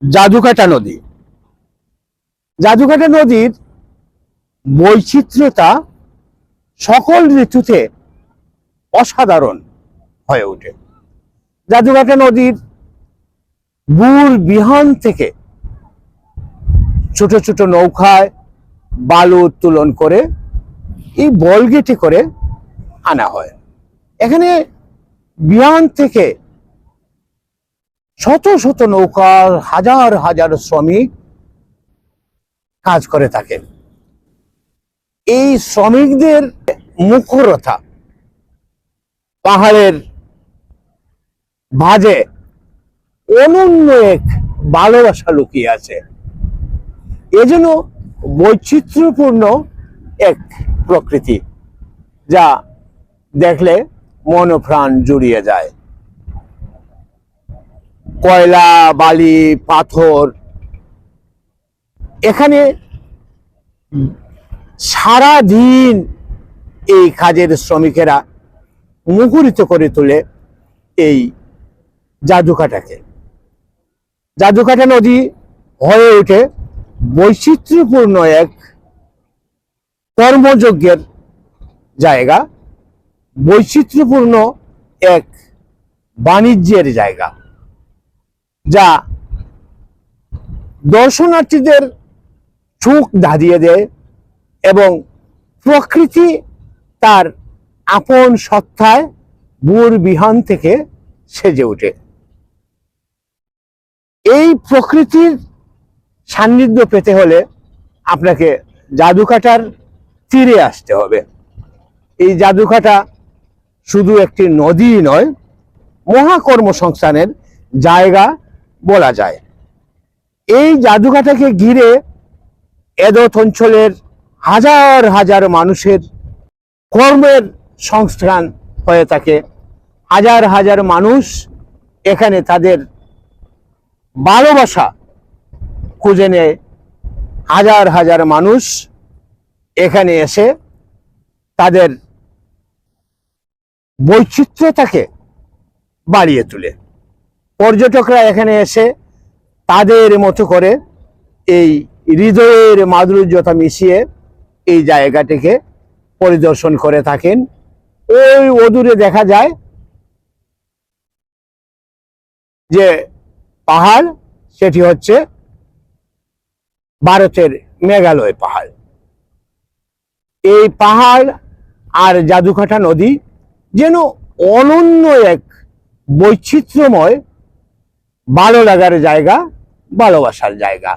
জাদুকাটা নদী। জাদুকাটা নদীর বৈচিত্র্যতা সকল ঋতুতে অসাধারণ হয়ে ওঠে। জাদুকাটা নদীর বুর বিহান থেকে ছোট ছোট নৌকায় বালু উত্তোলন করে এই বলগেটে করে আনা হয়। এখানে বিহান থেকে শত শত নৌকার হাজার হাজার শ্রমিক কাজ করে থাকেন। এই শ্রমিকদের মুখরতা পাহাড়ের ভাঁজে অনন্য এক ভালোবাসা লুকিয়ে আছে। এজন্য বৈচিত্র্যপূর্ণ এক প্রকৃতি, যা দেখলে মন প্রাণ জুড়িয়ে যায়। কয়লা, বালি, পাথর, এখানে সারা দিন এই কাজের শ্রমিকেরা মুখরিত করে তোলে এই জাদুকাটাকে। জাদুকাটা নদী হয়ে ওঠে বৈচিত্র্যপূর্ণ এক কর্মযজ্ঞের জায়গা, বৈচিত্র্যপূর্ণ এক বাণিজ্যের জায়গা, যা দর্শনার্থীদের চোখ ধাঁধিয়ে দেয় এবং প্রকৃতি তার আপন সত্তায় বুর বিহান থেকে সেজে ওঠে। এই প্রকৃতির সান্নিধ্য পেতে হলে আপনাকে জাদুকাটার তীরে আসতে হবে। এই জাদুকাটা শুধু একটি নদী নয়, মহাকর্মসংস্থানের জায়গা বলা যায়। এই জাদুকাটাকে ঘিরে এদত অঞ্চলের হাজার হাজার মানুষের কর্মের সংস্থান হয়ে থাকে। হাজার হাজার মানুষ এখানে তাদের ভালোবাসা খুঁজে নেয়। হাজার হাজার মানুষ এখানে এসে তাদের বৈচিত্র্যতাকে বাড়িয়ে তোলে। পর্যটকরা এখানে এসে তাদের মতো করে এই হৃদয়ের মাধুর্যতা মিশিয়ে এই জায়গাটিকে পরিদর্শন করে থাকেন। ওই অদূরে দেখা যায় যে পাহাড়, সেটি হচ্ছে ভারতের মেঘালয় পাহাড়। এই পাহাড় আর জাদুকাটা নদী যেন অনন্য এক বৈচিত্র্যময় ভালো লাগার জায়গা, ভালোবাসার জায়গা।